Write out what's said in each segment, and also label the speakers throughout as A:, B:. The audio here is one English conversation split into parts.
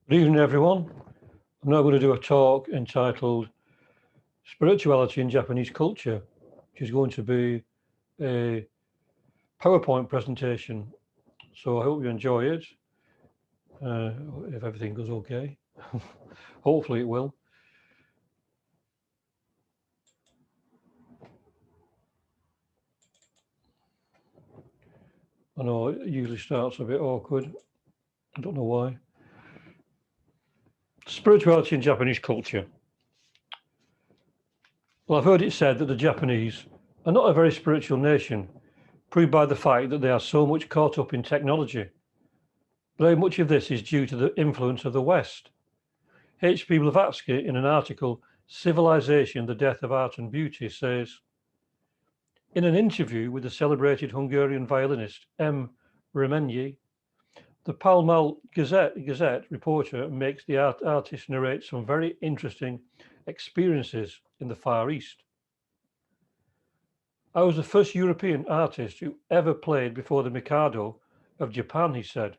A: Good evening, everyone. I'm now going to do a talk entitled Spirituality in Japanese Culture, which is going to be a PowerPoint presentation. So I hope you enjoy it, if everything goes okay. Hopefully it will. I know it usually starts a bit awkward. I don't know why. Spirituality in Japanese culture. Well, I've heard it said that the Japanese are not a very spiritual nation, proved by the fact that they are so much caught up in technology. But how much of this is due to the influence of the West? H.P. Blavatsky, in an article, Civilization, the Death of Art and Beauty, says, in an interview with the celebrated Hungarian violinist M. Remenyi, the Pall Mall Gazette reporter makes the artist narrate some very interesting experiences in the Far East. I was the first European artist who ever played before the Mikado of Japan, he said,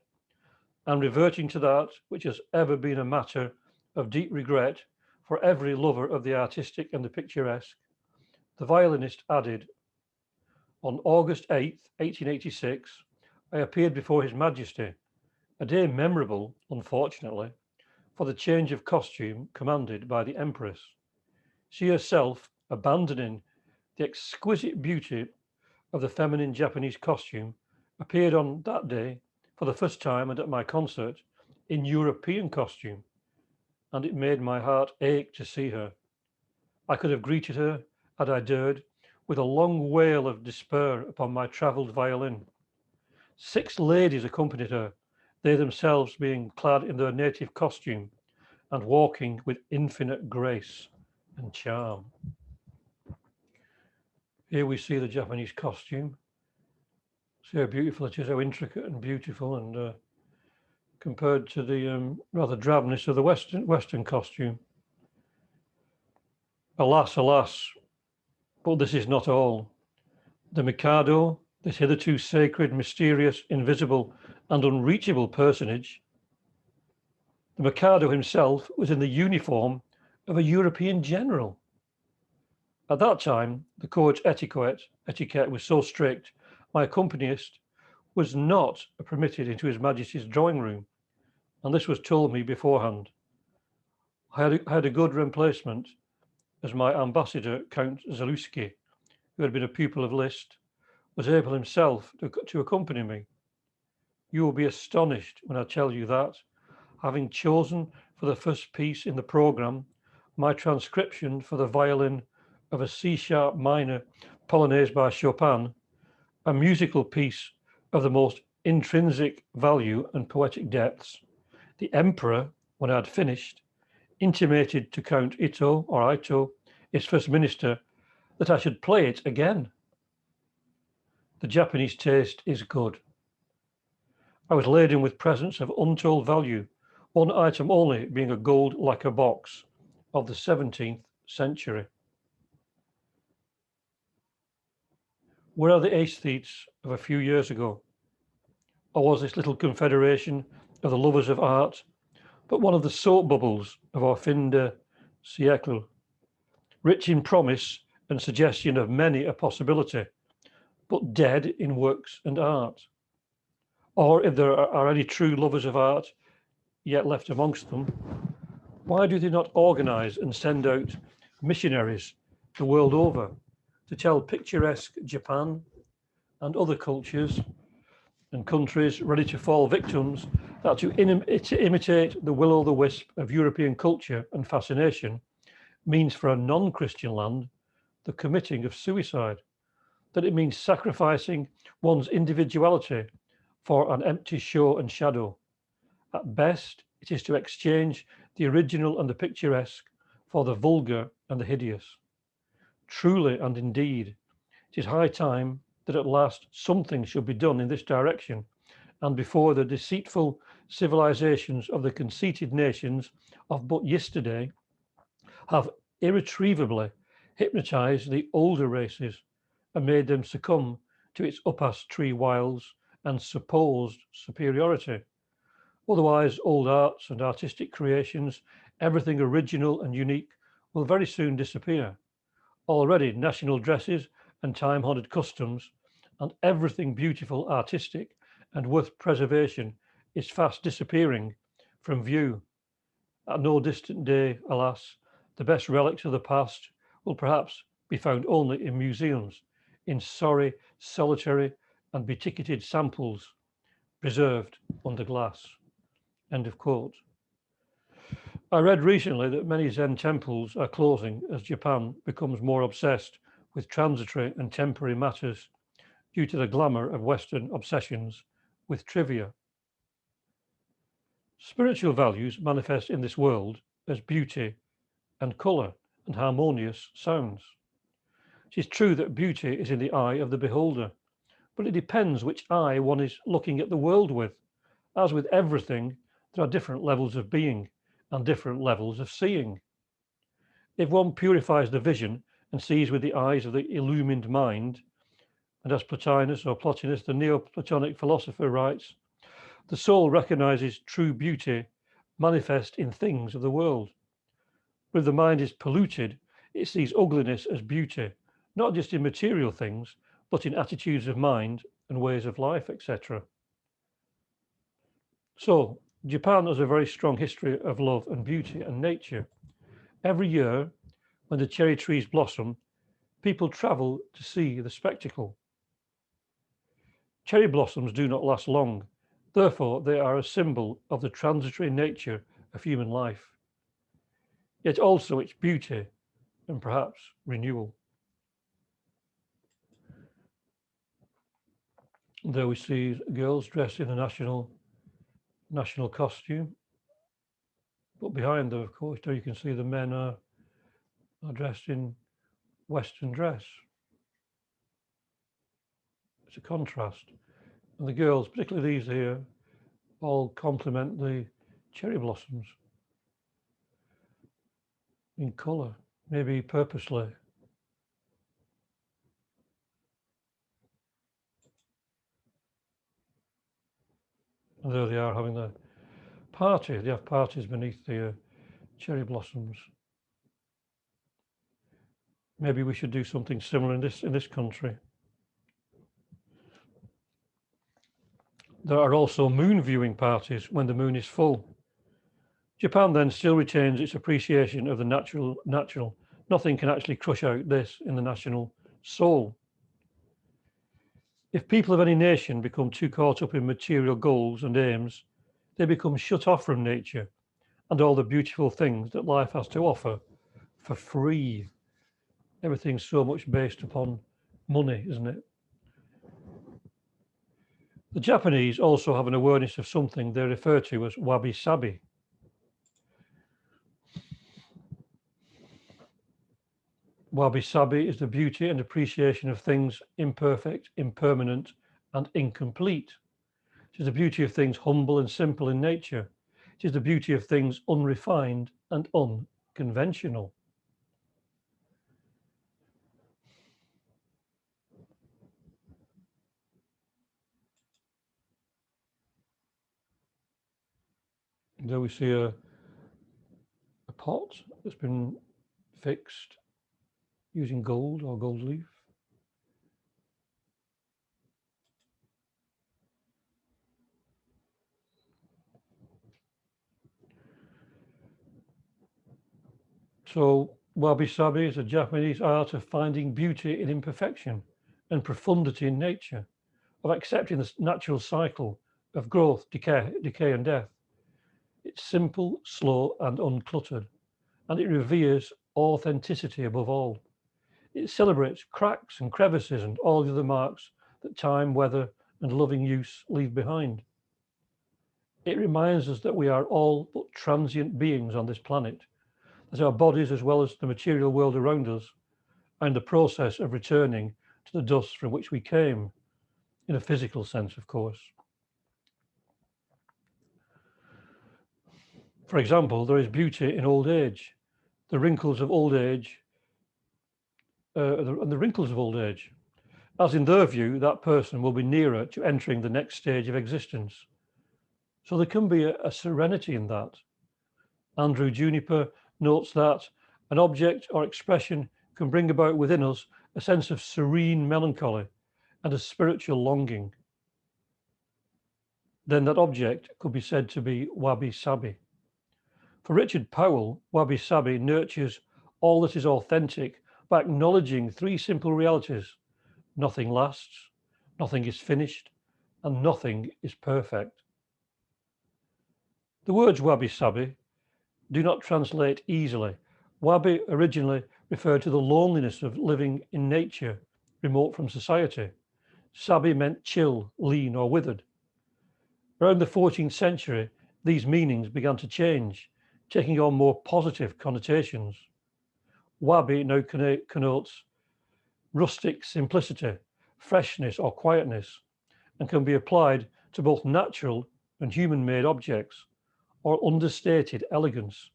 A: and reverting to that which has ever been a matter of deep regret for every lover of the artistic and the picturesque, the violinist added, on August 8th, 1886, I appeared before His Majesty, a day memorable, unfortunately, for the change of costume commanded by the Empress. She herself, abandoning the exquisite beauty of the feminine Japanese costume, appeared on that day for the first time and at my concert in European costume, and it made my heart ache to see her. I could have greeted her, had I dared, with a long wail of despair upon my travelled violin. 6 ladies accompanied her, they themselves being clad in their native costume and walking with infinite grace and charm. Here we see the Japanese costume. See how beautiful it is, how intricate and beautiful, and compared to the rather drabness of the Western costume. Alas, alas, but this is not all. The Mikado, this hitherto sacred, mysterious, invisible, and unreachable personage, the Mikado himself was in the uniform of a European general. At that time, the court etiquette was so strict, my accompanist was not permitted into His Majesty's drawing room, and this was told me beforehand. I had a good replacement as my ambassador, Count Zaluski, who had been a pupil of Liszt, was able himself to accompany me. You will be astonished when I tell you that, having chosen for the first piece in the programme my transcription for the violin of a C-sharp minor Polonaise by Chopin, a musical piece of the most intrinsic value and poetic depths, the Emperor, when I had finished, intimated to Count Ito, his first minister, that I should play it again. The Japanese taste is good. I was laden with presents of untold value, one item only being a gold lacquer box of the 17th century. Where are the aesthetes of a few years ago? Or was this little confederation of the lovers of art but one of the soap bubbles of our fin de siècle, rich in promise and suggestion of many a possibility, but dead in works and art? Or if there are any true lovers of art yet left amongst them, why do they not organise and send out missionaries the world over to tell picturesque Japan and other cultures and countries ready to fall victims that to imitate the will-o'-the-wisp of European culture and fascination means for a non-Christian land the committing of suicide, that it means sacrificing one's individuality for an empty show and shadow. At best, it is to exchange the original and the picturesque for the vulgar and the hideous. Truly and indeed, it is high time that at last something should be done in this direction, and before the deceitful civilizations of the conceited nations of but yesterday have irretrievably hypnotized the older races and made them succumb to its upas tree wiles and supposed superiority. Otherwise, old arts and artistic creations, everything original and unique, will very soon disappear. Already, national dresses and time-honoured customs and everything beautiful, artistic, and worth preservation is fast disappearing from view. At no distant day, alas, the best relics of the past will perhaps be found only in museums, in sorry, solitary, and beticketed samples preserved under glass. End of quote. I read recently that many Zen temples are closing as Japan becomes more obsessed with transitory and temporary matters due to the glamour of Western obsessions with trivia. Spiritual values manifest in this world as beauty and colour and harmonious sounds. It is true that beauty is in the eye of the beholder, but it depends which eye one is looking at the world with. As with everything, there are different levels of being and different levels of seeing. If one purifies the vision and sees with the eyes of the illumined mind, and as Plotinus or Plotinus, the Neoplatonic philosopher, writes, the soul recognizes true beauty manifest in things of the world. But if the mind is polluted, it sees ugliness as beauty, not just in material things, but in attitudes of mind and ways of life, etc. So, Japan has a very strong history of love and beauty and nature. Every year, when the cherry trees blossom, people travel to see the spectacle. Cherry blossoms do not last long, therefore, they are a symbol of the transitory nature of human life, yet also its beauty and perhaps renewal. There we see girls dressed in a national costume, but behind them, of course, there you can see the men are dressed in Western dress. It's a contrast. And the girls, particularly these here, all complement the cherry blossoms in colour, maybe purposely. And there they are having the party. They have parties beneath the cherry blossoms. Maybe we should do something similar in this country. There are also moon viewing parties when the moon is full. Japan then still retains its appreciation of the natural. Nothing can actually crush out this in the national soul. If people of any nation become too caught up in material goals and aims, they become shut off from nature and all the beautiful things that life has to offer for free. Everything's so much based upon money, isn't it? The Japanese also have an awareness of something they refer to as wabi-sabi. Wabi-sabi is the beauty and appreciation of things imperfect, impermanent, and incomplete. It is the beauty of things humble and simple in nature. It is the beauty of things unrefined and unconventional. There we see a pot that's been fixed using gold or gold leaf. So wabi-sabi is a Japanese art of finding beauty in imperfection and profundity in nature, of accepting the natural cycle of growth, decay and death. It's simple, slow, and uncluttered, and it reveres authenticity above all. It celebrates cracks and crevices and all the other marks that time, weather, and loving use leave behind. It reminds us that we are all but transient beings on this planet, that our bodies, as well as the material world around us, are in the process of returning to the dust from which we came, in a physical sense, of course. For example, there is beauty in old age, the wrinkles of old age, and the wrinkles of old age, as in their view, that person will be nearer to entering the next stage of existence. So there can be a serenity in that. Andrew Juniper notes that an object or expression can bring about within us a sense of serene melancholy and a spiritual longing. Then that object could be said to be wabi-sabi. For Richard Powell, wabi-sabi nurtures all that is authentic by acknowledging three simple realities: nothing lasts, nothing is finished, and nothing is perfect. The words wabi-sabi do not translate easily. Wabi originally referred to the loneliness of living in nature, remote from society. Sabi meant chill, lean, or withered. Around the 14th century, these meanings began to change, taking on more positive connotations. Wabi now connotes rustic simplicity, freshness, or quietness, and can be applied to both natural and human-made objects, or understated elegance.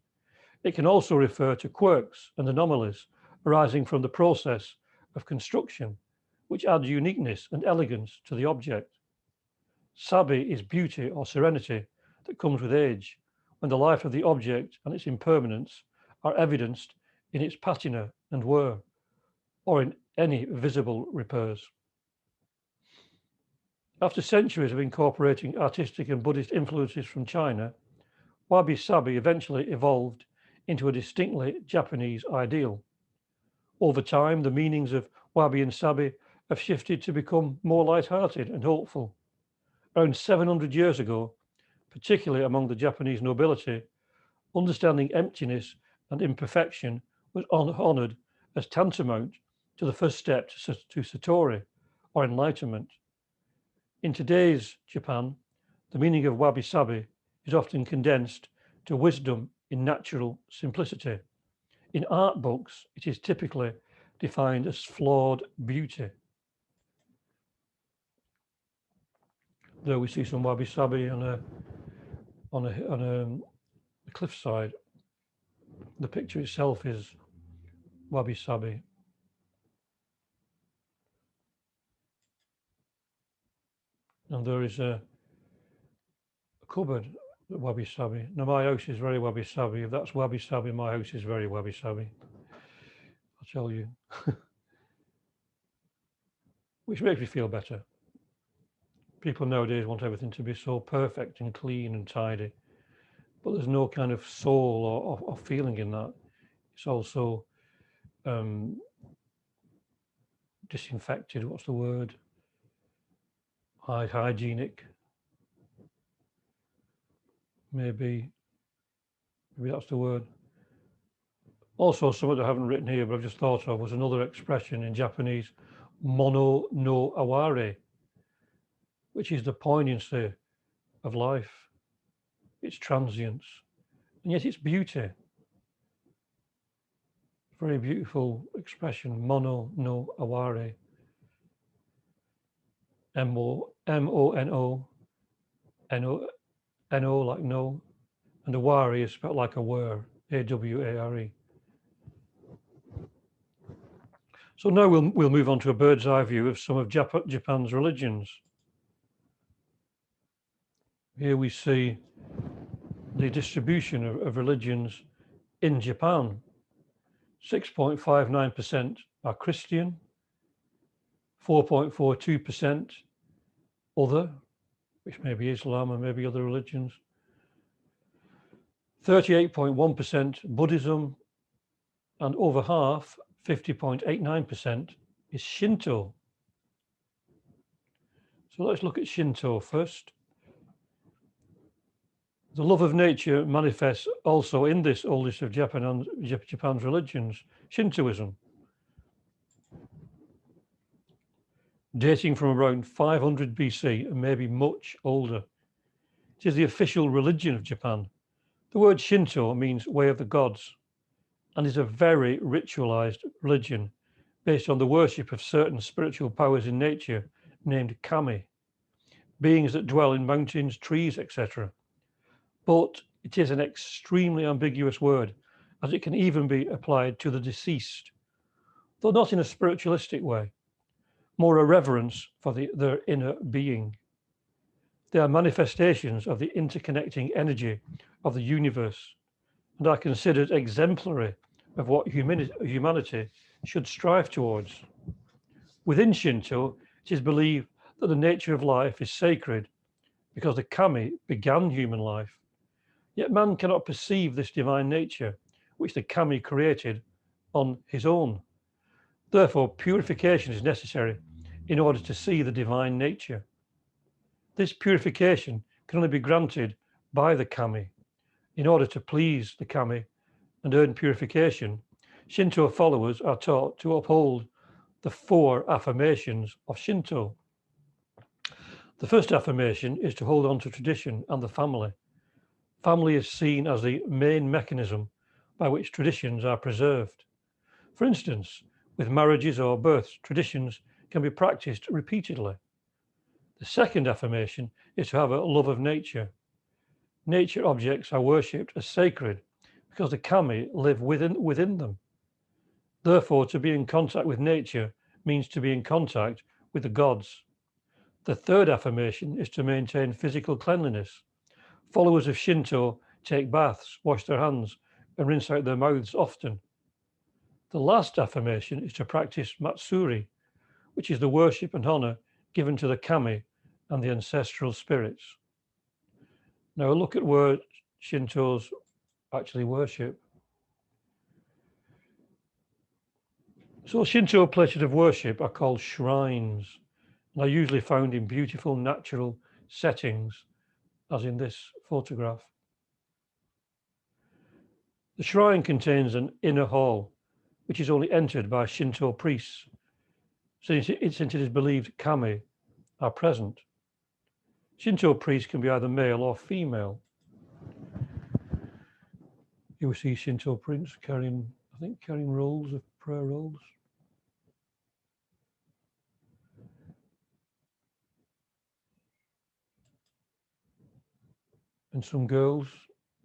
A: It can also refer to quirks and anomalies arising from the process of construction, which adds uniqueness and elegance to the object. Sabi is beauty or serenity that comes with age, when the life of the object and its impermanence are evidenced in its patina and wear, or in any visible repairs. After centuries of incorporating artistic and Buddhist influences from China, wabi-sabi eventually evolved into a distinctly Japanese ideal. Over time, the meanings of wabi and sabi have shifted to become more light-hearted and hopeful. Around 700 years ago, particularly among the Japanese nobility, understanding emptiness and imperfection was honored as tantamount to the first step to satori, or enlightenment. In today's Japan, the meaning of wabi-sabi is often condensed to wisdom in natural simplicity. In art books, it is typically defined as flawed beauty. There we see some wabi-sabi on a cliffside. The picture itself is wabi-sabi. And there is a cupboard, wabi-sabi. Now my house is very wabi-sabi. If that's wabi-sabi, my house is very wabi-sabi. I'll tell you. Which makes me feel better. People nowadays want everything to be so perfect and clean and tidy, but there's no kind of soul or feeling in that. It's also disinfected. What's the word? Hygienic. Maybe that's the word. Also, something I haven't written here, but I've just thought of, was another expression in Japanese, mono no aware, which is the poignancy of life, its transience, and yet its beauty. Very beautiful expression, mono no aware. M-O-N-O, N-O like no, and aware is spelled like a were, A-W-A-R-E. So now we'll move on to a bird's eye view of some of Japan's religions. Here we see the distribution of religions in Japan. 6.59% are Christian, 4.42% other, which may be Islam and maybe other religions, 38.1% Buddhism, and over half, 50.89%, is Shinto. So let's look at Shinto first. The love of nature manifests also in this oldest of Japan's religions, Shintoism. Dating from around 500 BC and maybe much older. It is the official religion of Japan. The word Shinto means way of the gods and is a very ritualized religion based on the worship of certain spiritual powers in nature named kami, beings that dwell in mountains, trees, etc. But it is an extremely ambiguous word, as it can even be applied to the deceased, though not in a spiritualistic way, more a reverence for their inner being. They are manifestations of the interconnecting energy of the universe and are considered exemplary of what humanity should strive towards. Within Shinto, it is believed that the nature of life is sacred because the kami began human life. Yet man cannot perceive this divine nature, which the kami created on his own. Therefore, purification is necessary in order to see the divine nature. This purification can only be granted by the kami. In order to please the kami and earn purification, Shinto followers are taught to uphold the 4 affirmations of Shinto. The first affirmation is to hold on to tradition and the family. Family is seen as the main mechanism by which traditions are preserved. For instance, with marriages or births, traditions can be practiced repeatedly. The second affirmation is to have a love of nature. Nature objects are worshipped as sacred because the kami live within them. Therefore, to be in contact with nature means to be in contact with the gods. The third affirmation is to maintain physical cleanliness. Followers of Shinto take baths, wash their hands, and rinse out their mouths often. The last affirmation is to practice matsuri, which is the worship and honor given to the kami and the ancestral spirits. Now, a look at where Shintos actually worship. So, Shinto places of worship are called shrines and are usually found in beautiful natural settings, as in this photograph. The shrine contains an inner hall, which is only entered by Shinto priests, since it is believed kami are present. Shinto priests can be either male or female. You will see Shinto priests carrying rolls of prayer rolls. And some girls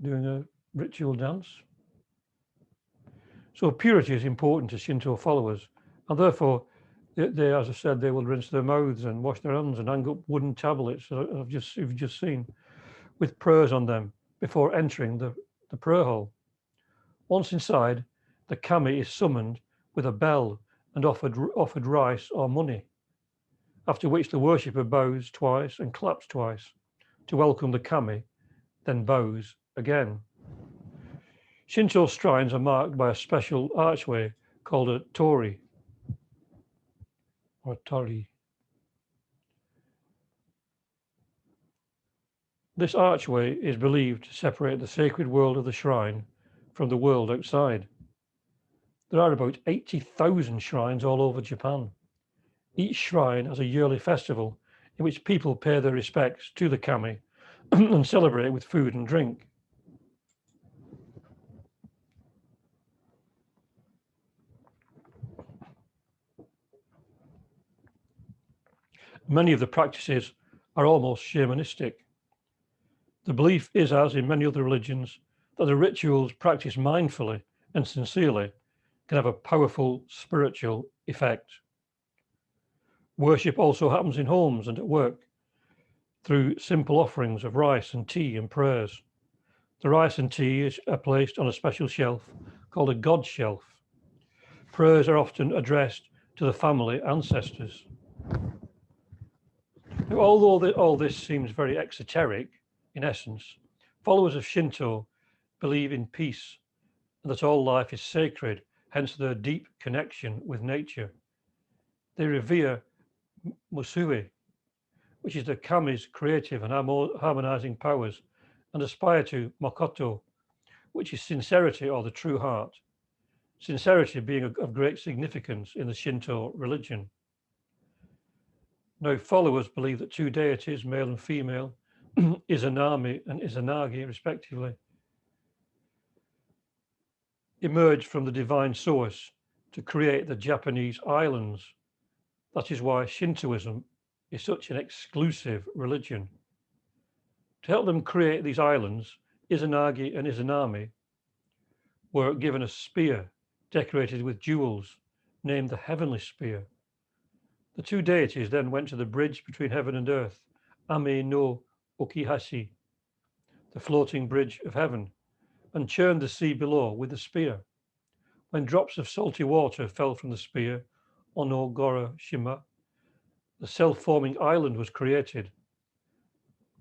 A: doing a ritual dance. So purity is important to Shinto followers, and therefore they, as I said, they will rinse their mouths and wash their hands and hang up wooden tablets, you've just seen, with prayers on them before entering the prayer hall. Once inside, the kami is summoned with a bell and offered rice or money, after which the worshipper bows twice and claps twice to welcome the kami, then bows again. Shinto shrines are marked by a special archway called a tori or tori. This archway is believed to separate the sacred world of the shrine from the world outside. There are about 80,000 shrines all over Japan. Each shrine has a yearly festival in which people pay their respects to the kami and celebrate with food and drink. Many of the practices are almost shamanistic. The belief is, as in many other religions, that the rituals practiced mindfully and sincerely can have a powerful spiritual effect. Worship also happens in homes and at work through simple offerings of rice and tea and prayers. The rice and tea are placed on a special shelf called a God shelf. Prayers are often addressed to the family ancestors. Now, although all this seems very exoteric, in essence, followers of Shinto believe in peace and that all life is sacred, hence their deep connection with nature. They revere Musui, which is the kami's creative and harmonizing powers, and aspire to Makoto, which is sincerity or the true heart. Sincerity being of great significance in the Shinto religion. Now, followers believe that 2 deities, male and female, Izanami and Izanagi, respectively, emerged from the divine source to create the Japanese islands. That is why Shintoism is such an exclusive religion. To help them create these islands, Izanagi and Izanami were given a spear decorated with jewels, named the Heavenly Spear. The 2 deities then went to the bridge between heaven and earth, Ame no ukihashi, the floating bridge of heaven, and churned the sea below with a spear. When drops of salty water fell from the spear, Onogoro Shima, the self-forming island was created,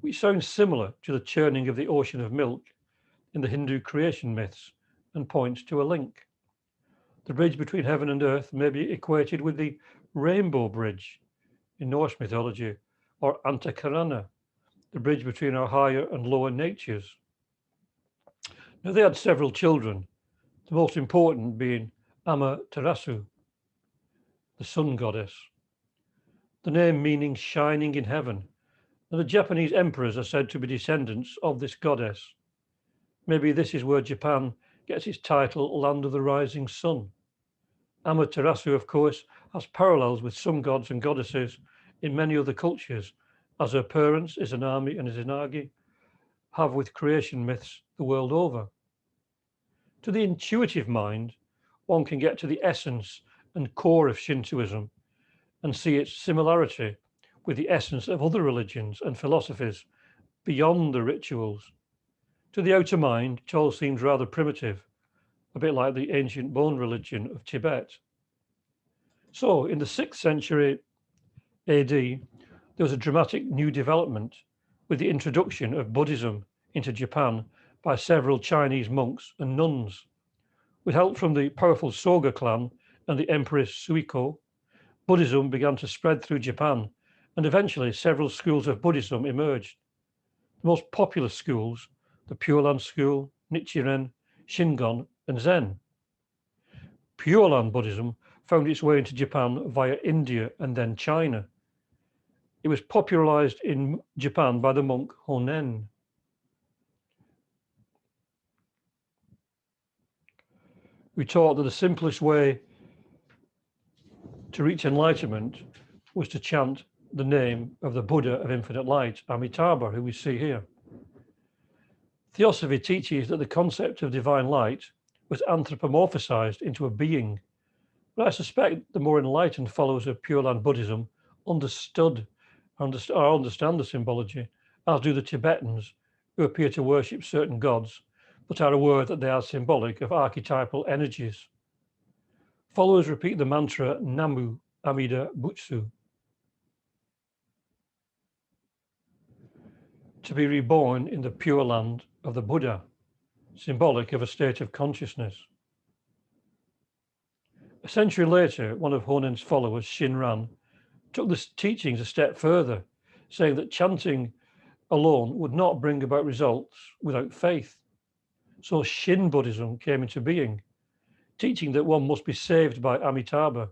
A: which sounds similar to the churning of the ocean of milk in the Hindu creation myths and points to a link. The bridge between heaven and earth may be equated with the rainbow bridge in Norse mythology, or Antakarana, the bridge between our higher and lower natures. Now, they had several children, the most important being Amaterasu, the sun goddess, the name meaning shining in heaven, and the Japanese emperors are said to be descendants of this goddess. Maybe this is where Japan gets its title Land of the Rising Sun. Amaterasu, of course, has parallels with some gods and goddesses in many other cultures, as her parents, Izanami and Izanagi, have with creation myths the world over. To the intuitive mind, one can get to the essence and core of Shintoism and see its similarity with the essence of other religions and philosophies beyond the rituals. To the outer mind, it all seems rather primitive, a bit like the ancient bone religion of Tibet. So, in the 6th century AD, there was a dramatic new development with the introduction of Buddhism into Japan by several Chinese monks and nuns. With help from the powerful Soga clan and the Empress Suiko, Buddhism began to spread through Japan, and eventually several schools of Buddhism emerged. The most popular schools, the Pure Land School, Nichiren, Shingon, and Zen. Pure Land Buddhism found its way into Japan via India and then China. It was popularized in Japan by the monk Honen. We taught that the simplest way to reach enlightenment was to chant the name of the Buddha of infinite light, Amitabha, who we see here. Theosophy teaches that the concept of divine light was anthropomorphized into a being, but I suspect the more enlightened followers of Pure Land Buddhism understand the symbology, as do the Tibetans, who appear to worship certain gods, but are aware that they are symbolic of archetypal energies. Followers repeat the mantra Namu Amida Butsu. To be reborn in the pure land of the Buddha, symbolic of a state of consciousness. A century later, one of Honen's followers, Shinran, took the teachings a step further, saying that chanting alone would not bring about results without faith. So Shin Buddhism came into being, teaching that one must be saved by Amitabha,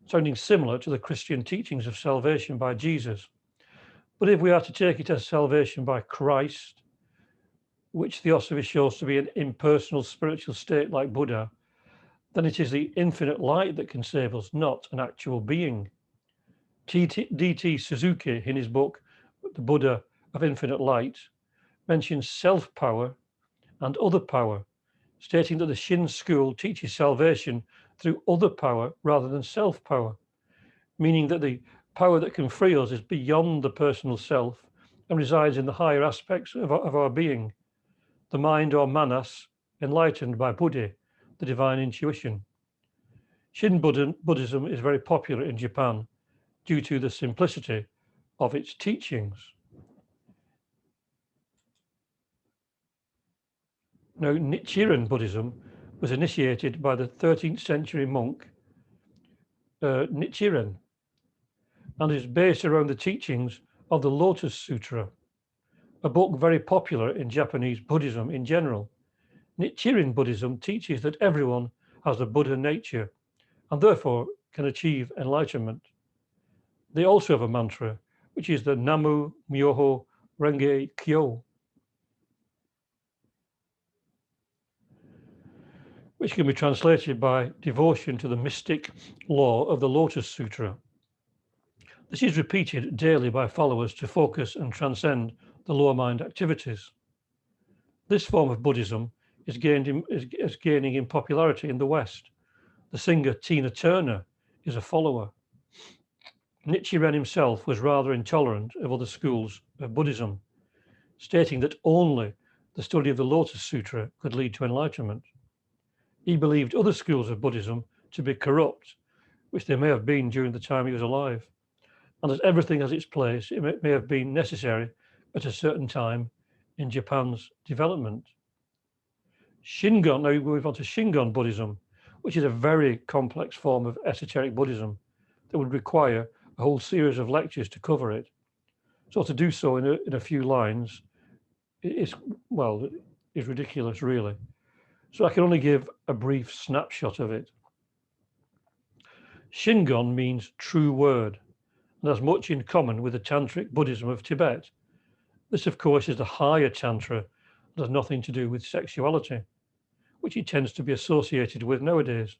A: sounding similar to the Christian teachings of salvation by Jesus. But if we are to take it as salvation by Christ, which Theosophy shows to be an impersonal spiritual state like Buddha, then it is the infinite light that can save us, not an actual being. D.T. Suzuki, in his book, The Buddha of Infinite Light, mentions self-power and other power, stating that the Shin school teaches salvation through other power rather than self-power, meaning that the power that can free us is beyond the personal self and resides in the higher aspects of our being, the mind or manas, enlightened by Buddhi, the divine intuition. Shin Buddhism is very popular in Japan due to the simplicity of its teachings. Now, Nichiren Buddhism was initiated by the 13th century monk Nichiren, and is based around the teachings of the Lotus Sutra, a book very popular in Japanese Buddhism in general. Nichiren Buddhism teaches that everyone has a Buddha nature and therefore can achieve enlightenment. They also have a mantra, which is the Namu Myoho Renge Kyo, which can be translated by devotion to the mystic law of the Lotus Sutra. This is repeated daily by followers to focus and transcend the lower mind activities. This form of Buddhism is gaining in popularity in the West. The singer Tina Turner is a follower. Nichiren himself was rather intolerant of other schools of Buddhism, stating that only the study of the Lotus Sutra could lead to enlightenment. He believed other schools of Buddhism to be corrupt, which they may have been during the time he was alive, and as everything has its place, it may have been necessary at a certain time in Japan's development. Shingon, now we move on to Shingon Buddhism, which is a very complex form of esoteric Buddhism that would require a whole series of lectures to cover it. So to do so in a few lines is ridiculous, really. So I can only give a brief snapshot of it. Shingon means true word and has much in common with the Tantric Buddhism of Tibet. This, of course, is the higher Tantra and has nothing to do with sexuality, which it tends to be associated with nowadays.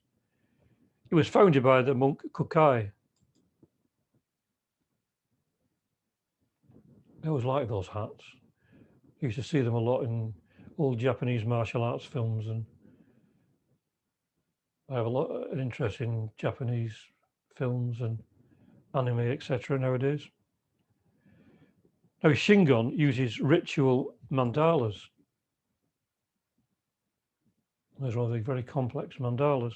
A: It was founded by the monk Kukai. I always liked those hats. You used to see them a lot in old Japanese martial arts films, and I have an interest in Japanese films and anime, etc. nowadays. Now, Shingon uses ritual mandalas. There's one of the very complex mandalas.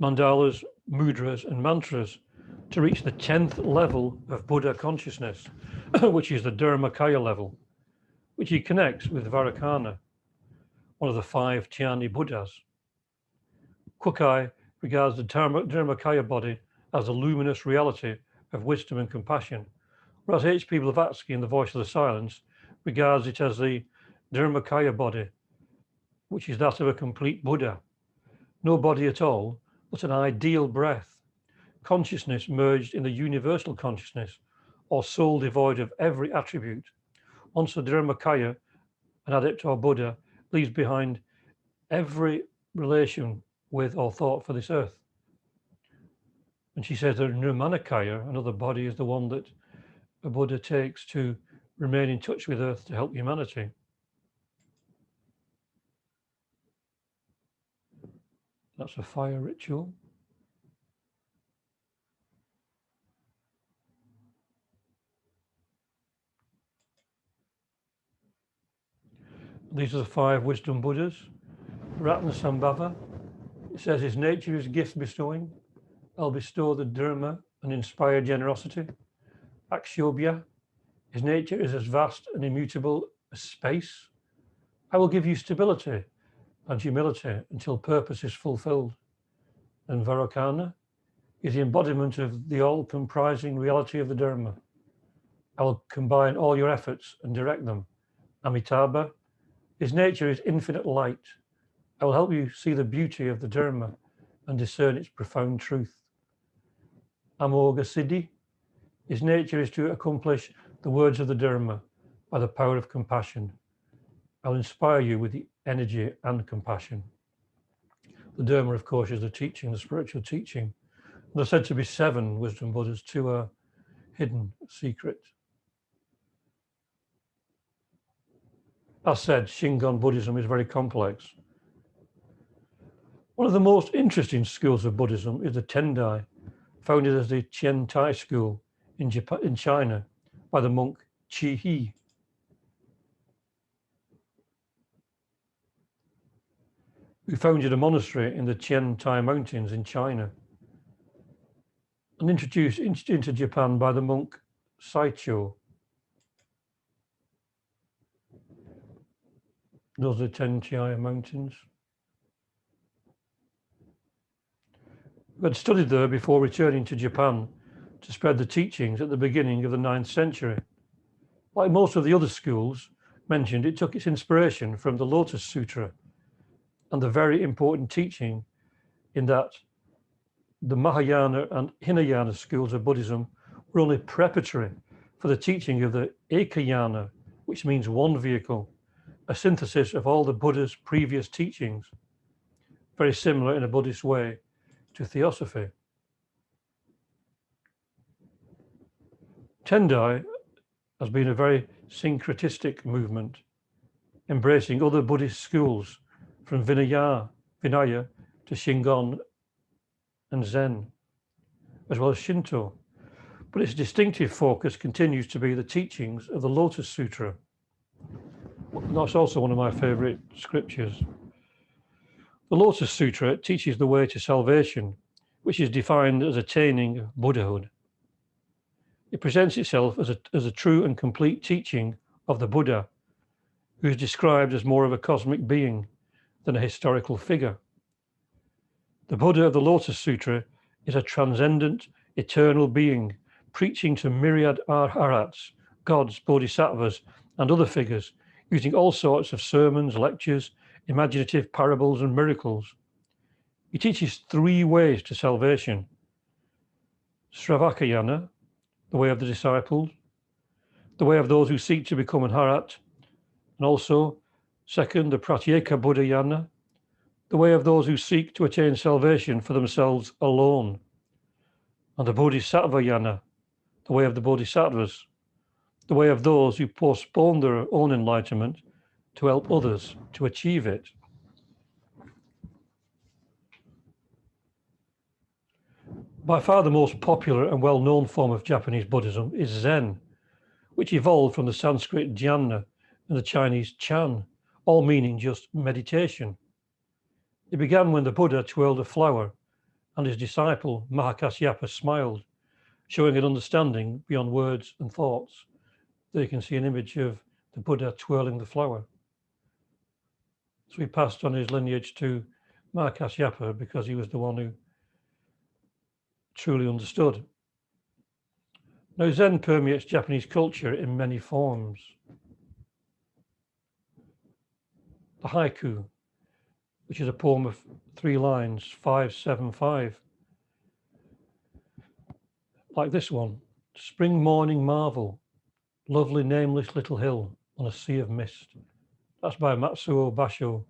A: Mandalas, mudras, and mantras to reach the 10th level of Buddha consciousness, which is the Dharmakaya level, which he connects with Vairocana, one of the 5 Dhyani Buddhas. Kukai regards the Dharmakaya body as the luminous reality of wisdom and compassion, whereas H.P. Blavatsky in The Voice of the Silence regards it as the Dharmakaya body, which is that of a complete Buddha. No body at all, but an ideal breath, consciousness merged in the universal consciousness, or soul devoid of every attribute. Once the Dharmakaya, an adept or Buddha, leaves behind every relation with or thought for this earth. And she says that Nirmanakaya, another body, is the one that a Buddha takes to remain in touch with earth to help humanity. That's a fire ritual. These are the 5 wisdom Buddhas. Ratnasambhava, it says his nature is gift bestowing. I'll bestow the dharma and inspire generosity. Akshobhya, his nature is as vast and immutable as space. I will give you stability and humility until purpose is fulfilled. And Vairocana is the embodiment of the all-comprising reality of the Dharma. I will combine all your efforts and direct them. Amitabha, his nature is infinite light. I will help you see the beauty of the Dharma and discern its profound truth. Amoga Siddhi, his nature is to accomplish the words of the Dharma by the power of compassion. I'll inspire you with the energy and compassion. The Dharma, of course, is the teaching, the spiritual teaching. There are said to be 7 wisdom Buddhas, 2 are hidden, secret. As said, Shingon Buddhism is very complex. One of the most interesting schools of Buddhism is the Tendai, founded as the Qian Tai school in China by the monk Qi He. Who founded a monastery in the Qian Tai Mountains in China and introduced into Japan by the monk Saicho. Those are the Tenchai Mountains. Who had studied there before returning to Japan to spread the teachings at the beginning of the 9th century. Like most of the other schools mentioned, it took its inspiration from the Lotus Sutra and the very important teaching in that the Mahayana and Hinayana schools of Buddhism were only preparatory for the teaching of the Ekayana, which means one vehicle, a synthesis of all the Buddha's previous teachings, very similar in a Buddhist way to Theosophy. Tendai has been a very syncretistic movement, embracing other Buddhist schools from Vinaya to Shingon and Zen, as well as Shinto. but its distinctive focus continues to be the teachings of the Lotus Sutra. That's also one of my favorite scriptures. The Lotus Sutra teaches the way to salvation, which is defined as attaining Buddhahood. It presents itself as a true and complete teaching of the Buddha, who is described as more of a cosmic being than a historical figure. The Buddha of the Lotus Sutra is a transcendent, eternal being, preaching to myriad arhats, gods, bodhisattvas, and other figures, using all sorts of sermons, lectures, imaginative parables, and miracles. He teaches 3 ways to salvation: Sravakayana, the way of the disciples, the way of those who seek to become an arhat, and also, second, the Pratyeka Buddhayana, the way of those who seek to attain salvation for themselves alone, and the Bodhisattvayana, the way of the bodhisattvas, the way of those who postpone their own enlightenment to help others to achieve it. By far the most popular and well-known form of Japanese Buddhism is Zen, which evolved from the Sanskrit dhyana and the Chinese chan, all meaning just meditation. It began when the Buddha twirled a flower and his disciple Mahakasyapa smiled, showing an understanding beyond words and thoughts. There you can see an image of the Buddha twirling the flower. So he passed on his lineage to Mahakasyapa because he was the one who truly understood. Now, Zen permeates Japanese culture in many forms. The Haiku, which is a poem of 3 lines, 5, 7, 5. Like this one: spring morning marvel, lovely nameless little hill on a sea of mist. That's by Matsuo Basho,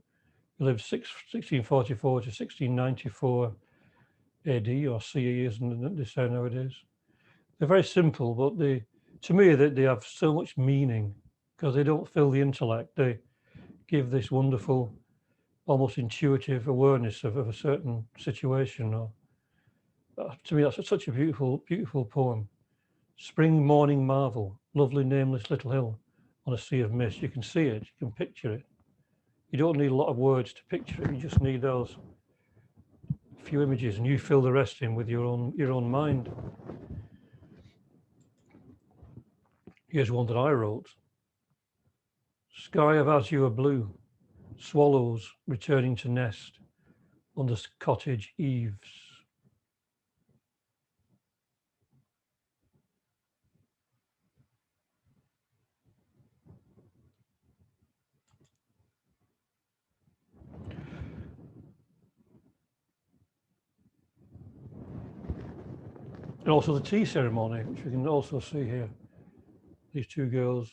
A: who lived 1644 to 1694 AD or CE, isn't they say nowadays. They're very simple, but to me they have so much meaning because they don't fill the intellect. They give this wonderful, almost intuitive awareness of a certain situation. Or to me, that's such a beautiful, beautiful poem. Spring morning marvel, lovely nameless little hill on a sea of mist. You can see it, you can picture it. You don't need a lot of words to picture it. You just need those few images, and you fill the rest in with your own mind. Here's one that I wrote: sky of azure blue, swallows returning to nest under cottage eaves. And also the tea ceremony, which we can also see here. These 2 girls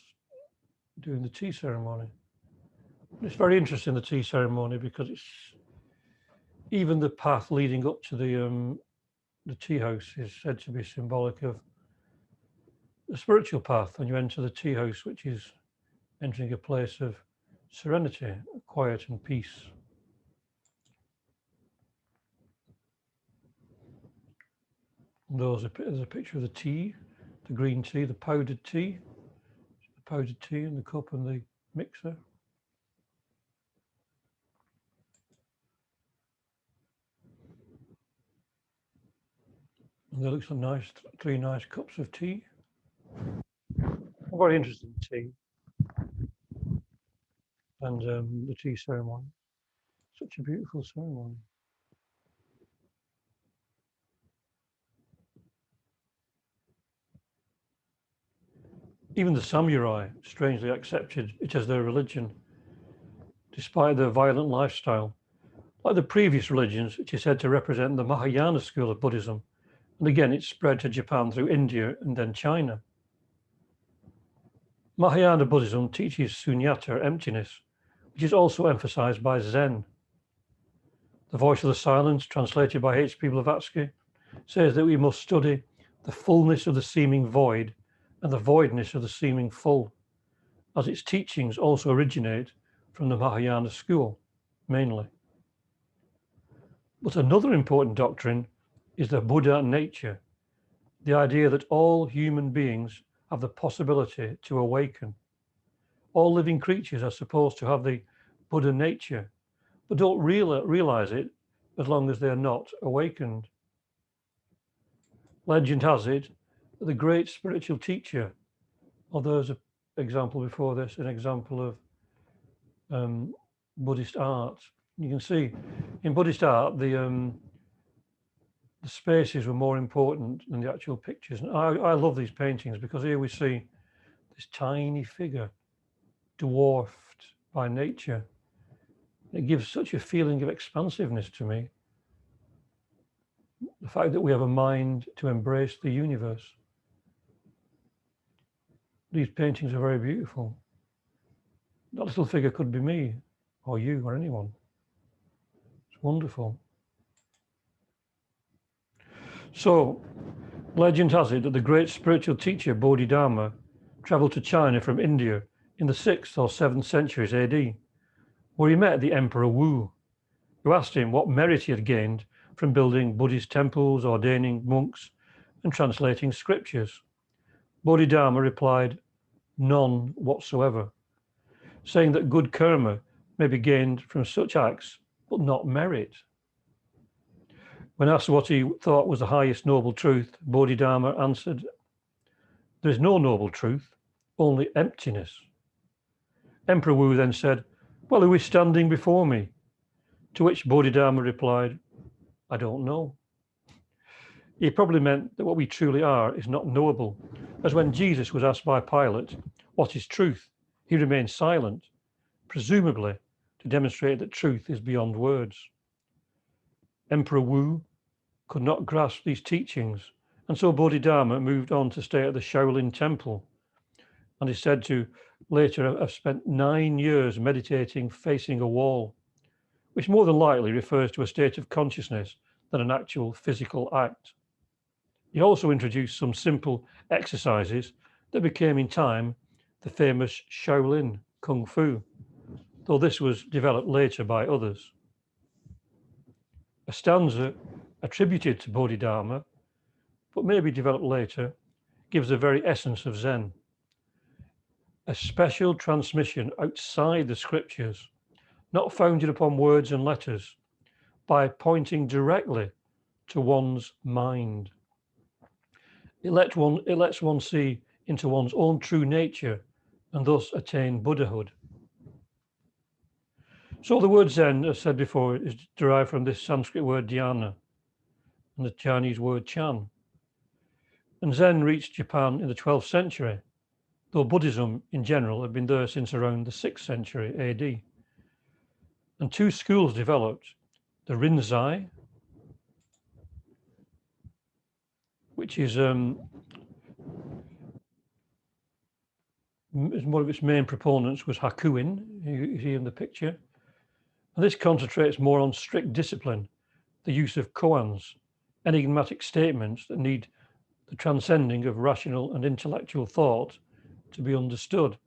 A: doing the tea ceremony. It's very interesting, the tea ceremony, because it's even the path leading up to the tea house is said to be symbolic of the spiritual path when you enter the tea house, which is entering a place of serenity, quiet, and peace. There's a picture of the tea, the green tea, the powdered tea in the cup and the mixer. And there looks like nice, 3 nice cups of tea. I'm very interested in tea and the tea ceremony. Such a beautiful ceremony. Even the samurai strangely accepted it as their religion, despite their violent lifestyle. Like the previous religions, which is said to represent the Mahayana school of Buddhism, and again it spread to Japan through India and then China. Mahayana Buddhism teaches sunyata, emptiness, which is also emphasized by Zen. The Voice of the Silence, translated by H.P. Blavatsky, says that we must study the fullness of the seeming void and the voidness of the seeming full, as its teachings also originate from the Mahayana school, mainly. But another important doctrine is the Buddha nature, The idea that all human beings have the possibility to awaken. All living creatures are supposed to have the Buddha nature, but don't realize it as long as they are not awakened. Legend has it that the great spiritual teacher, or there's an example before this, an example of Buddhist art. You can see in Buddhist art the spaces were more important than the actual pictures. And I love these paintings because here we see this tiny figure dwarfed by nature. It gives such a feeling of expansiveness to me. The fact that we have a mind to embrace the universe. These paintings are very beautiful. That little figure could be me, or you, or anyone. It's wonderful. So, legend has it that the great spiritual teacher Bodhidharma traveled to China from India in the 6th or 7th centuries AD, where he met the Emperor Wu, who asked him what merit he had gained from building Buddhist temples, ordaining monks, and translating scriptures. Bodhidharma replied, "None whatsoever," saying that good karma may be gained from such acts, but not merit. When asked what he thought was the highest noble truth, Bodhidharma answered, "There is no noble truth, only emptiness." Emperor Wu then said, "Well, who is standing before me?" To which Bodhidharma replied, "I don't know." He probably meant that what we truly are is not knowable, as when Jesus was asked by Pilate, "What is truth?" he remained silent, presumably to demonstrate that truth is beyond words. Emperor Wu could not grasp these teachings, and so Bodhidharma moved on to stay at the Shaolin Temple, and is said to later have spent 9 years meditating facing a wall, which more than likely refers to a state of consciousness than an actual physical act. He also introduced some simple exercises that became in time the famous Shaolin Kung Fu, though this was developed later by others. A stanza attributed to Bodhidharma, but maybe developed later, gives the very essence of Zen. A special transmission outside the scriptures, not founded upon words and letters, by pointing directly to one's mind. It lets one see into one's own true nature and thus attain Buddhahood. So the word Zen, as said before, is derived from this Sanskrit word dhyana and the Chinese word Chan. And Zen reached Japan in the 12th century, though Buddhism in general had been there since around the 6th century AD. And 2 schools developed, the Rinzai, which is one of its main proponents was Hakuin, you see in the picture. And this concentrates more on strict discipline, the use of koans, enigmatic statements that need the transcending of rational and intellectual thought to be understood.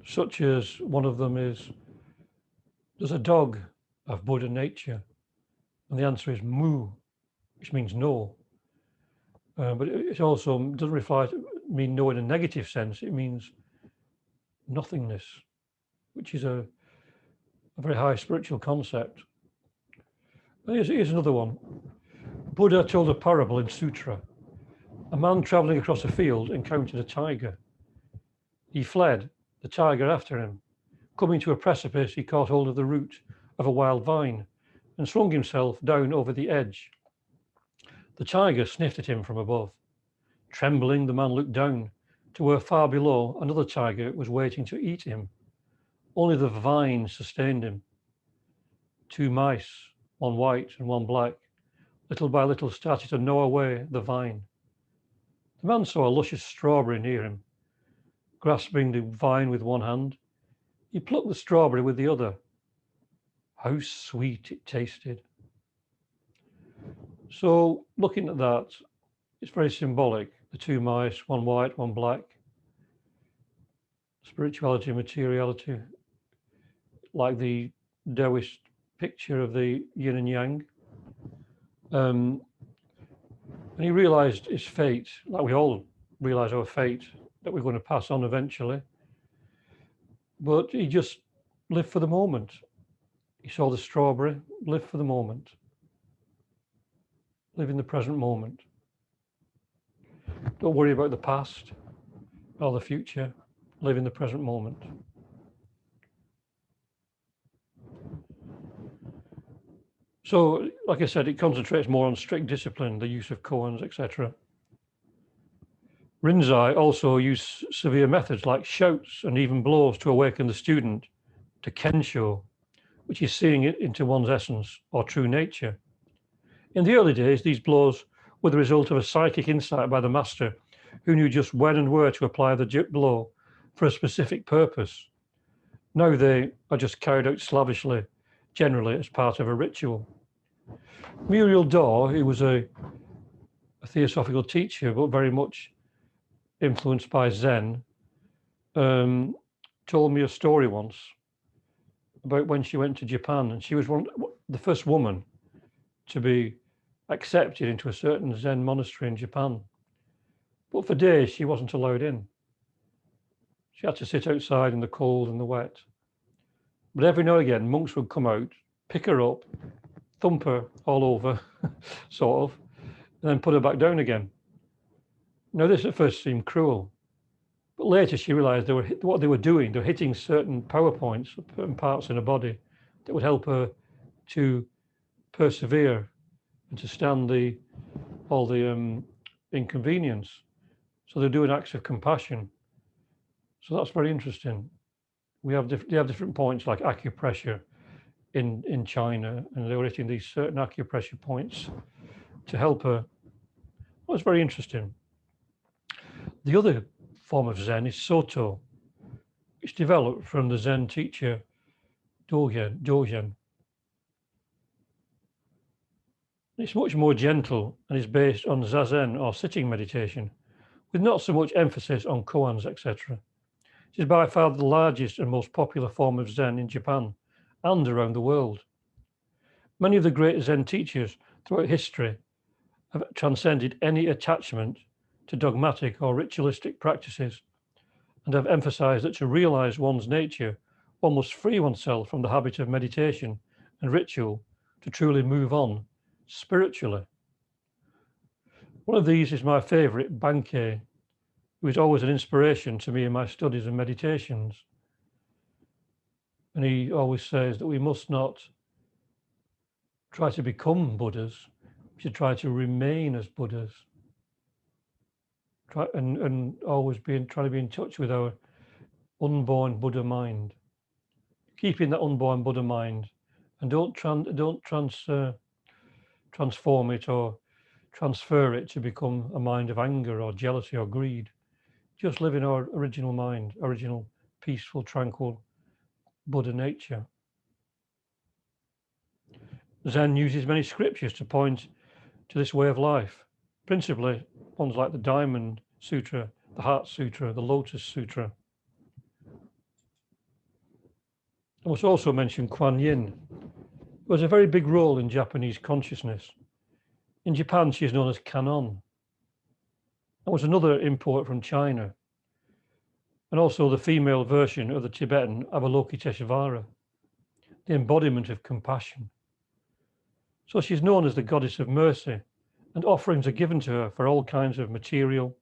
A: Such as one of them is, does a dog have Buddha nature? And the answer is mu, which means no. But it also doesn't mean no in a negative sense. It means nothingness, which is a very high spiritual concept. Here's another one. Buddha told a parable in Sutra. A man traveling across a field encountered a tiger. He fled, the tiger after him. Coming to a precipice, he caught hold of the root of a wild vine and swung himself down over the edge. The tiger sniffed at him from above. Trembling, the man looked down to where far below another tiger was waiting to eat him. Only the vine sustained him. 2 mice, one white and one black, little by little started to gnaw away the vine. The man saw a luscious strawberry near him. Grasping the vine with one hand, he plucked the strawberry with the other. How sweet it tasted. So looking at that, it's very symbolic. The 2 mice, one white, one black. Spirituality and materiality, like the Taoist picture of the yin and yang. And he realized his fate, like we all realize our fate, that we're going to pass on eventually. But he just lived for the moment. He saw the strawberry, live for the moment. Live in the present moment. Don't worry about the past or the future. Live in the present moment. So, like I said, it concentrates more on strict discipline, the use of koans, etc. Rinzai also used severe methods like shouts and even blows to awaken the student to kensho, which is seeing it into one's essence or true nature. In the early days, these blows were the result of a psychic insight by the master who knew just when and where to apply the blow for a specific purpose. Now they are just carried out slavishly, generally as part of a ritual. Muriel Daw, who was a theosophical teacher, but very much influenced by Zen, told me a story once about when she went to Japan, and she was the first woman to be accepted into a certain Zen monastery in Japan. But for days, she wasn't allowed in. She had to sit outside in the cold and the wet. But every now and again, monks would come out, pick her up, thump her all over, sort of, and then put her back down again. Now, this at first seemed cruel, but later she realized what they were doing. They were hitting certain power points, certain parts in her body that would help her to persevere and to stand all the inconvenience. So they're doing acts of compassion. So that's very interesting. They have different points like acupressure in China, and they were hitting these certain acupressure points to help her. Well, it's very interesting. The other form of Zen is Soto. It's developed from the Zen teacher Dogen. It's much more gentle and is based on zazen or sitting meditation, with not so much emphasis on koans, etc. It is by far the largest and most popular form of Zen in Japan and around the world. Many of the great Zen teachers throughout history have transcended any attachment to dogmatic or ritualistic practices and have emphasized that to realize one's nature, one must free oneself from the habit of meditation and ritual to truly move on spiritually. One of these is my favorite, Bankei, who is always an inspiration to me in my studies and meditations. And he always says that we must not try to become Buddhas, we should try to remain as Buddhas. And always try to be in touch with our unborn Buddha mind. Keeping that unborn Buddha mind, and don't transform it or transfer it to become a mind of anger or jealousy or greed. Just live in our original mind, original peaceful, tranquil Buddha nature. Zen uses many scriptures to point to this way of life, principally ones like the Diamond Sutra, the Heart Sutra, the Lotus Sutra. I must also mention Kuan Yin, who has a very big role in Japanese consciousness. In Japan, she is known as Kannon. That was another import from China, and also the female version of the Tibetan Avalokiteshvara, the embodiment of compassion. So she's known as the goddess of mercy, and offerings are given to her for all kinds of material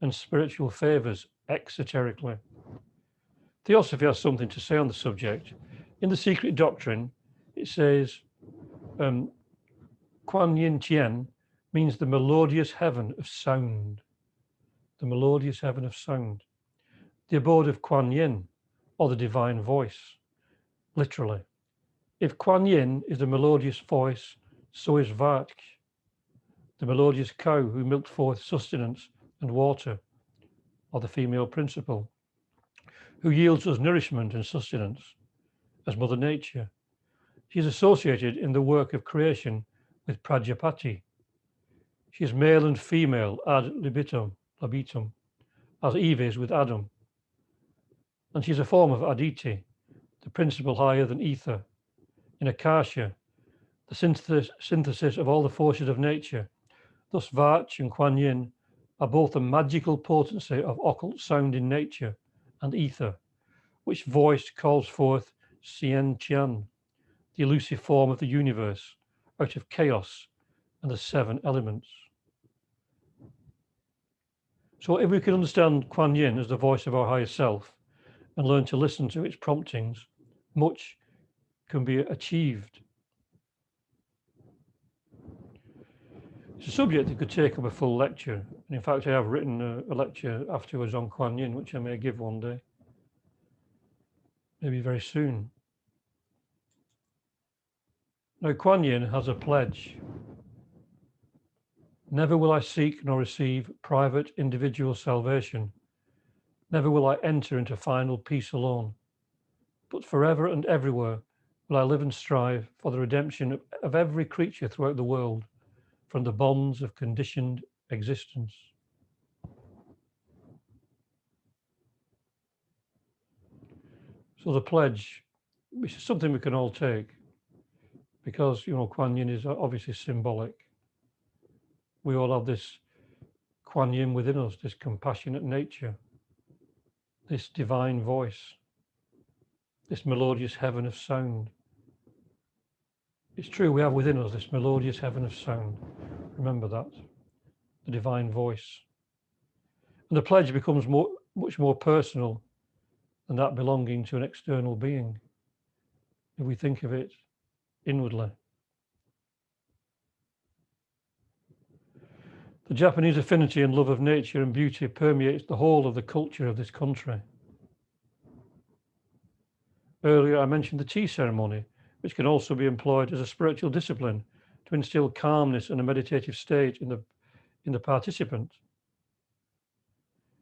A: and spiritual favors exoterically. Theosophy has something to say on the subject. In the Secret Doctrine, it says, Kuan Yin Tian means the melodious heaven of sound. The melodious heaven of sound. The abode of Kuan Yin, or the divine voice, literally. If Kuan Yin is the melodious voice, so is Vatk, the melodious cow who milked forth sustenance and water, or the female principle, who yields us nourishment and sustenance, as Mother Nature. She is associated in the work of creation with Prajapati. She is male and female ad libitum, as Eve is with Adam. And she is a form of Aditi, the principle higher than ether, In Akasha, the synthesis of all the forces of nature, thus Vach and Kuan Yin are both the magical potency of occult sound in nature and ether, which voice calls forth Xian Qian, the elusive form of the universe, out of chaos and the seven elements. So if we can understand Kuan Yin as the voice of our higher self and learn to listen to its promptings, much can be achieved. It's a subject that could take up a full lecture. And in fact, I have written a lecture afterwards on Kuan Yin, which I may give one day, maybe very soon. Now, Kuan Yin has a pledge. Never will I seek nor receive private individual salvation. Never will I enter into final peace alone. But forever and everywhere will I live and strive for the redemption of every creature throughout the world from the bonds of conditioned existence. So the pledge, which is something we can all take, because, Kuan Yin is obviously symbolic. We all have this Kuan Yin within us, this compassionate nature, this divine voice, this melodious heaven of sound. It's true, we have within us this melodious heaven of sound. Remember that, the divine voice. And the pledge becomes much more personal than that belonging to an external being, if we think of it inwardly. The Japanese affinity and love of nature and beauty permeates the whole of the culture of this country. Earlier, I mentioned the tea ceremony, which can also be employed as a spiritual discipline to instill calmness and a meditative state in the participant.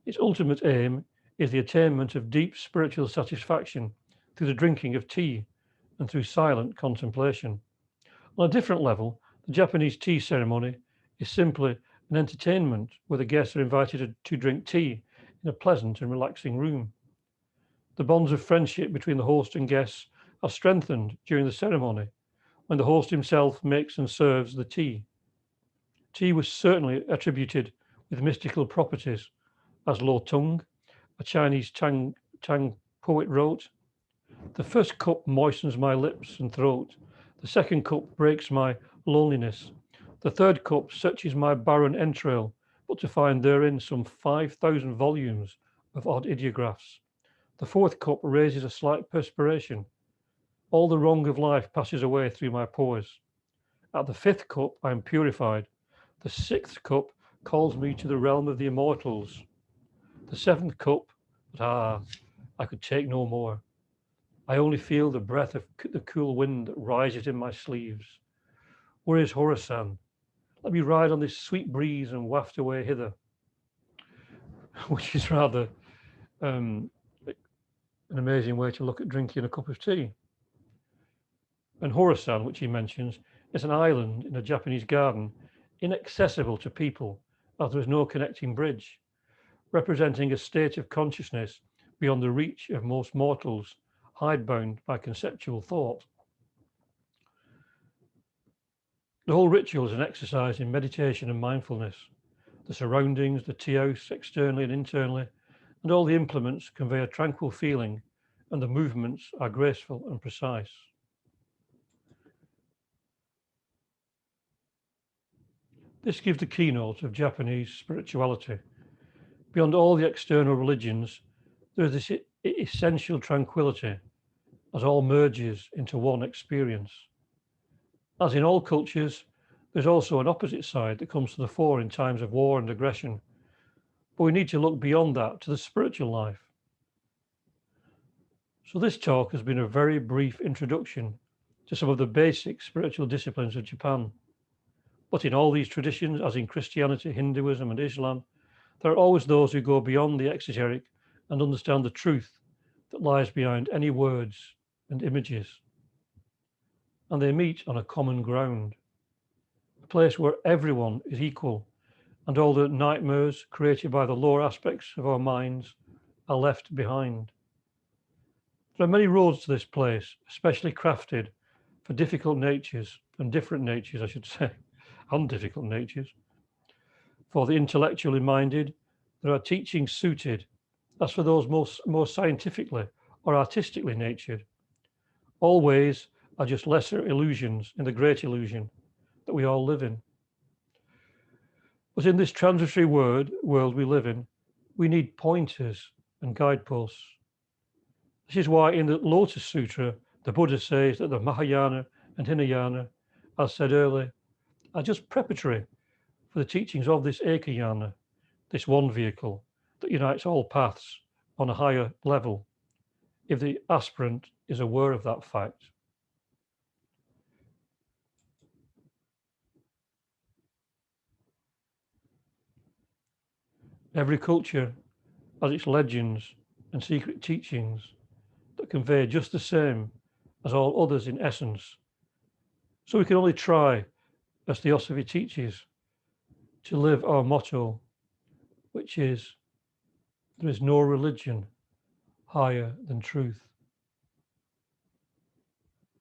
A: Its ultimate aim is the attainment of deep spiritual satisfaction through the drinking of tea and through silent contemplation. On a different level, the Japanese tea ceremony is simply an entertainment where the guests are invited to drink tea in a pleasant and relaxing room. The bonds of friendship between the host and guests are strengthened during the ceremony when the host himself makes and serves the tea. Tea was certainly attributed with mystical properties, as Lo Tung, a Chinese Tang poet, wrote. The first cup moistens my lips and throat. The second cup breaks my loneliness. The third cup searches my barren entrail, but to find therein some 5,000 volumes of odd ideographs. The fourth cup raises a slight perspiration. All the wrong of life passes away through my pores. At the fifth cup, I am purified. The sixth cup calls me to the realm of the immortals. The seventh cup, but I could take no more. I only feel the breath of the cool wind that rises in my sleeves. Where is Horasan? Let me ride on this sweet breeze and waft away hither. Which is rather an amazing way to look at drinking a cup of tea. And Horasan, which he mentions, is an island in a Japanese garden, inaccessible to people, as there is no connecting bridge, representing a state of consciousness beyond the reach of most mortals, hidebound by conceptual thought. The whole ritual is an exercise in meditation and mindfulness. The surroundings, the tea house, externally and internally, and all the implements convey a tranquil feeling, and the movements are graceful and precise. This gives the keynote of Japanese spirituality. Beyond all the external religions, there is this essential tranquility as all merges into one experience. As in all cultures, there's also an opposite side that comes to the fore in times of war and aggression. But we need to look beyond that to the spiritual life. So this talk has been a very brief introduction to some of the basic spiritual disciplines of Japan. But in all these traditions, as in Christianity, Hinduism, and Islam, there are always those who go beyond the exoteric and understand the truth that lies behind any words and images. And they meet on a common ground, a place where everyone is equal and all the nightmares created by the lower aspects of our minds are left behind. There are many roads to this place, especially crafted for difficult natures and different natures, I should say, and difficult natures. For the intellectually minded, there are teachings suited. As for those more scientifically or artistically natured, all ways are just lesser illusions in the great illusion that we all live in. But in this transitory world we live in, we need pointers and guideposts. This is why in the Lotus Sutra, the Buddha says that the Mahayana and Hinayana, as said earlier, are just preparatory for the teachings of this Ekayana, this one vehicle that unites all paths on a higher level, if the aspirant is aware of that fact. Every culture has its legends and secret teachings that convey just the same as all others in essence. So we can only try, as Theosophy teaches, to live our motto, which is, there is no religion higher than truth.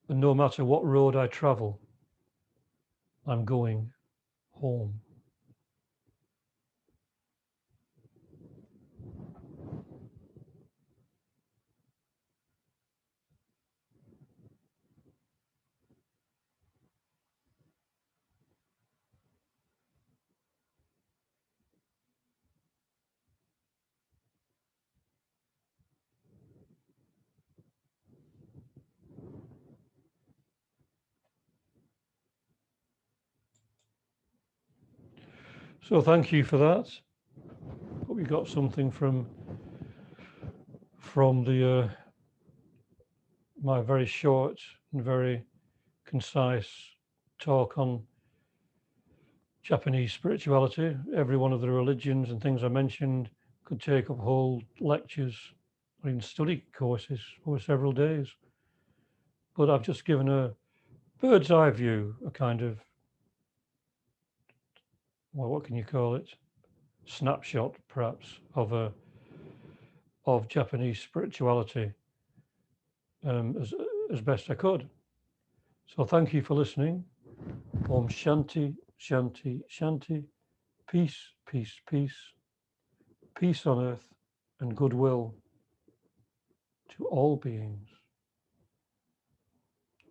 A: And no matter what road I travel, I'm going home. So thank you for that. Hope you got something from the my very short and very concise talk on Japanese spirituality. Every one of the religions and things I mentioned could take up whole lectures or even study courses over several days. But I've just given a bird's eye view, a kind of, well, what can you call it? Snapshot, perhaps, of Japanese spirituality, as best I could. So thank you for listening. Om Shanti, Shanti, Shanti. Peace, peace, peace. Peace on earth and goodwill to all beings.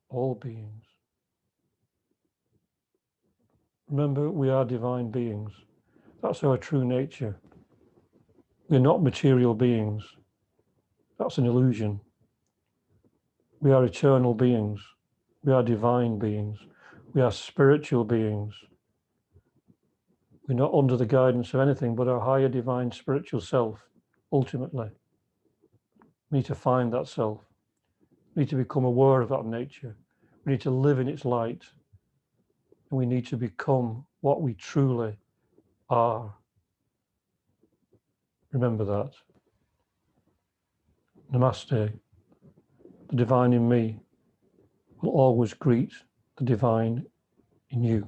A: All beings. Remember, we are divine beings. That's our true nature. We're not material beings. That's an illusion. We are eternal beings. We are divine beings. We are spiritual beings. We're not under the guidance of anything but our higher divine spiritual self, ultimately. We need to find that self. We need to become aware of that nature. We need to live in its light. And we need to become what we truly are. Remember that. Namaste. The divine in me will always greet the divine in you.